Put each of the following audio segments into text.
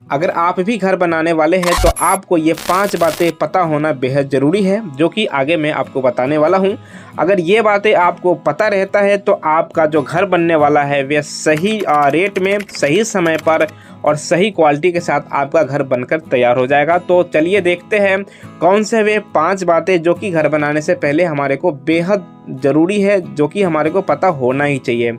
अगर आप भी घर बनाने वाले हैं तो आपको ये 5 बातें पता होना बेहद ज़रूरी है, जो कि आगे मैं आपको बताने वाला हूँ। अगर ये बातें आपको पता रहता है तो आपका जो घर बनने वाला है वह सही रेट में, सही समय पर और सही क्वालिटी के साथ आपका घर बनकर तैयार हो जाएगा। तो चलिए देखते हैं कौन से वे 5 बातें जो कि घर बनाने से पहले हमारे को बेहद ज़रूरी है, जो कि हमारे को पता होना ही चाहिए।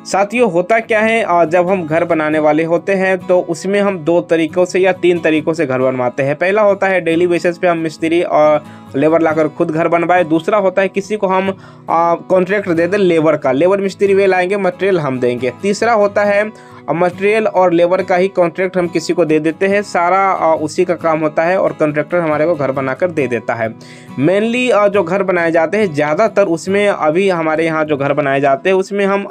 साथियों, होता क्या है, जब हम घर बनाने वाले होते हैं तो उसमें हम 2 तरीक़ों से या 3 तरीक़ों से घर बनवाते हैं। पहला होता है डेली बेसिस पे हम मिस्त्री और लेबर लाकर खुद घर बनवाए। दूसरा होता है किसी को हम कॉन्ट्रैक्ट दे दें लेबर का, लेबर मिस्त्री वे लाएंगे, मटेरियल हम देंगे। तीसरा होता है मटेरियल और लेबर का ही कॉन्ट्रैक्ट हम किसी को दे देते हैं, सारा उसी का काम होता है और कॉन्ट्रैक्टर हमारे को घर बनाकर दे देता है। मेनली जो घर बनाए जाते हैं ज़्यादातर उसमें अभी हमारे यहाँ जो घर बनाए जाते हैं उसमें हम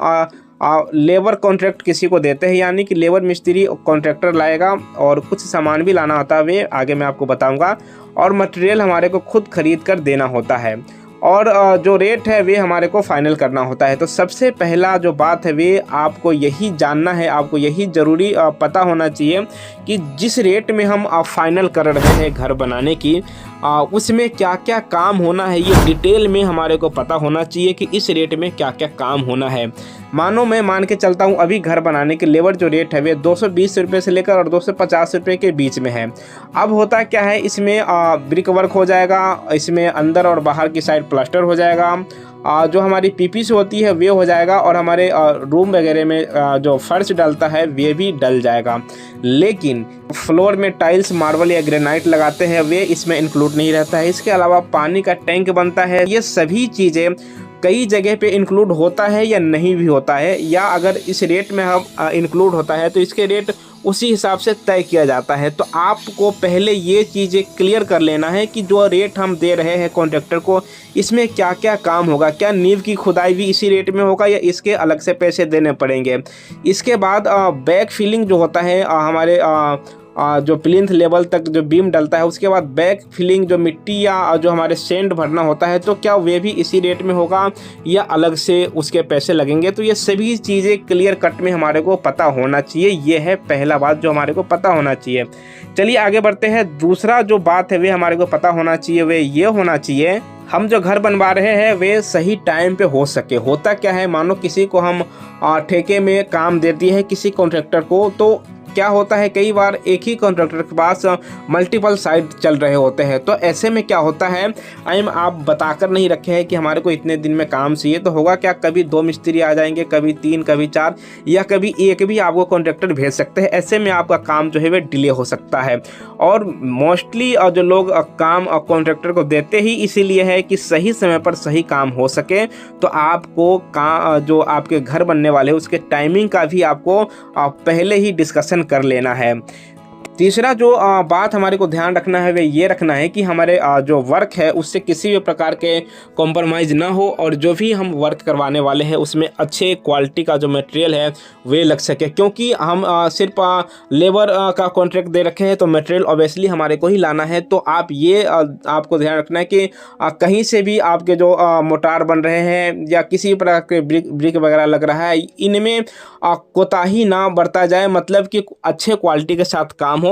लेबर कॉन्ट्रैक्ट किसी को देते हैं, यानी कि लेबर मिस्त्री कॉन्ट्रैक्टर लाएगा और कुछ सामान भी लाना होता है, वे आगे मैं आपको बताऊंगा। और मटेरियल हमारे को खुद खरीद कर देना होता है और जो रेट है वे हमारे को फाइनल करना होता है। तो सबसे पहला जो बात है वे आपको यही जानना है, आपको यही ज़रूरी पता होना चाहिए कि जिस रेट में हम फाइनल कर रहे हैं घर बनाने की, उसमें क्या क्या काम होना है, ये डिटेल में हमारे को पता होना चाहिए कि इस रेट में क्या क्या काम होना है। मानो मैं मान के चलता हूँ अभी घर बनाने के लेबर जो रेट है वे 220 रुपये से लेकर और 250 रुपये के बीच में है। अब होता क्या है, इसमें ब्रिक वर्क हो जाएगा, इसमें अंदर और बाहर की साइड प्लास्टर हो जाएगा, जो हमारी पीपीसी होती है वे हो जाएगा और हमारे रूम वगैरह में जो फर्श डलता है वे भी डल जाएगा। लेकिन फ्लोर में टाइल्स, मार्बल या ग्रेनाइट लगाते हैं वे इसमें इंक्लूड नहीं रहता है। इसके अलावा पानी का टैंक बनता है। ये सभी चीज़ें कई जगह पे इंक्लूड होता है या नहीं भी होता है, या अगर इस रेट में हम इंक्लूड होता है तो इसके रेट उसी हिसाब से तय किया जाता है। तो आपको पहले ये चीज़ें क्लियर कर लेना है कि जो रेट हम दे रहे हैं कॉन्ट्रैक्टर को, इसमें क्या क्या काम होगा, क्या नींव की खुदाई भी इसी रेट में होगा या इसके अलग से पैसे देने पड़ेंगे। इसके बाद बैक फिलिंग जो होता है हमारे जो प्लिंथ लेवल तक जो बीम डलता है, उसके बाद बैक फिलिंग जो मिट्टी या जो हमारे सेंड भरना होता है, तो क्या वे भी इसी रेट में होगा या अलग से उसके पैसे लगेंगे। तो ये सभी चीज़ें क्लियर कट में हमारे को पता होना चाहिए। ये है पहला बात जो हमारे को पता होना चाहिए। चलिए आगे बढ़ते हैं। दूसरा जो बात है वे हमारे को पता होना चाहिए, वे ये होना चाहिए हम जो घर बनवा रहे हैं वे सही टाइम पे हो सके। होता क्या है, मानो किसी को हम ठेके में काम देती है किसी कॉन्ट्रैक्टर को, तो क्या होता है कई बार एक ही कॉन्ट्रैक्टर के पास मल्टीपल साइट चल रहे होते हैं। तो ऐसे में क्या होता है, आप बताकर नहीं रखे हैं कि हमारे को इतने दिन में काम चाहिए, तो होगा क्या, कभी 2 मिस्त्री आ जाएंगे, कभी 3, कभी 4 या कभी एक भी आपको कॉन्ट्रैक्टर भेज सकते हैं। ऐसे में आपका काम जो है वह डिले हो सकता है। और मोस्टली जो लोग काम कॉन्ट्रैक्टर को देते ही इसीलिए है कि सही समय पर सही काम हो सके। तो आपको जो आपके घर बनने वाले उसके टाइमिंग का भी आपको पहले ही डिस्कशन कर लेना है। तीसरा जो बात हमारे को ध्यान रखना है वे ये रखना है कि हमारे जो वर्क है उससे किसी भी प्रकार के कॉम्प्रोमाइज़ ना हो और जो भी हम वर्क करवाने वाले हैं उसमें अच्छे क्वालिटी का जो मटेरियल है वे लग सके। क्योंकि हम सिर्फ लेबर का कॉन्ट्रैक्ट दे रखे हैं तो मटेरियल ऑब्वियसली हमारे को ही लाना है। तो आप ये आपको ध्यान रखना है कि कहीं से भी आपके जो मोटार बन रहे हैं या किसी प्रकार के ब्रिक वगैरह लग रहा है, इनमें कोताही ना बरता जाए, मतलब कि अच्छे क्वालिटी के साथ काम हो।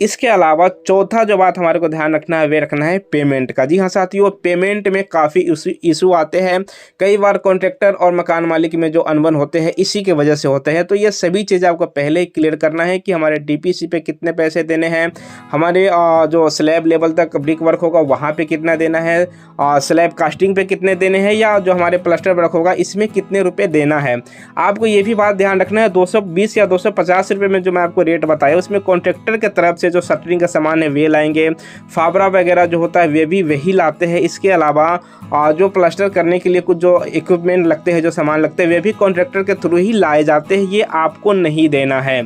इसके अलावा चौथा जो बात हमारे को ध्यान रखना है वे रखना है पेमेंट का। जी हाँ साथियों, पेमेंट में काफ़ी इशू आते हैं। कई बार कॉन्ट्रैक्टर और मकान मालिक में जो अनबन होते हैं इसी के वजह से होते हैं। तो ये सभी चीज़ें आपको पहले ही क्लियर करना है कि हमारे डीपीसी पे कितने पैसे देने हैं, हमारे जो स्लैब लेवल तक ब्रिक वर्क होगा वहाँ पे कितना देना है, स्लैब कास्टिंग पे कितने देने हैं, या जो हमारे प्लास्टर वर्क होगा इसमें कितने रुपये देना है। आपको ये भी बात ध्यान रखना है 220 या 250 रुपये में जो मैं आपको रेट बताया उसमें कॉन्ट्रैक्टर के तरफ से जो शटरिंग का सामान है वे लाएंगे, फावड़ा वगैरह जो होता है वे भी वही लाते हैं। इसके अलावा जो प्लास्टर करने के लिए कुछ जो इक्विपमेंट लगते हैं, जो सामान लगते हैं, वे भी कॉन्ट्रैक्टर के थ्रू ही लाए जाते हैं, ये आपको नहीं देना है।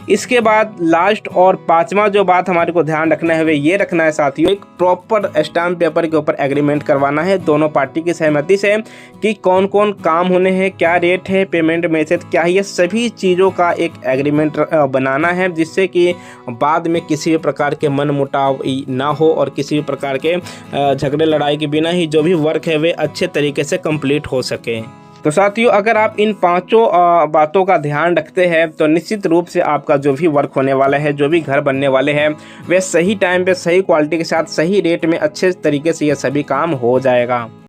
इसके बाद लास्ट और 5वां जो बात हमारे को ध्यान रखना है वे ये रखना है साथियों, एक प्रॉपर स्टाम्प पेपर के ऊपर एग्रीमेंट करवाना है दोनों पार्टी की सहमति से कि कौन कौन काम होने हैं, क्या रेट है, पेमेंट मेथड क्या है, ये सभी चीज़ों का एक एग्रीमेंट बनाना है, जिससे कि बाद में किसी भी प्रकार के मन मुटाव ना हो और किसी भी प्रकार के झगड़े लड़ाई के बिना ही जो भी वर्क है वे अच्छे तरीके से कंप्लीट हो सके। तो साथियों, अगर आप इन पांचों बातों का ध्यान रखते हैं तो निश्चित रूप से आपका जो भी वर्क होने वाला है, जो भी घर बनने वाले हैं, वह सही टाइम पे, सही क्वालिटी के साथ, सही रेट में अच्छे तरीके से ये सभी काम हो जाएगा।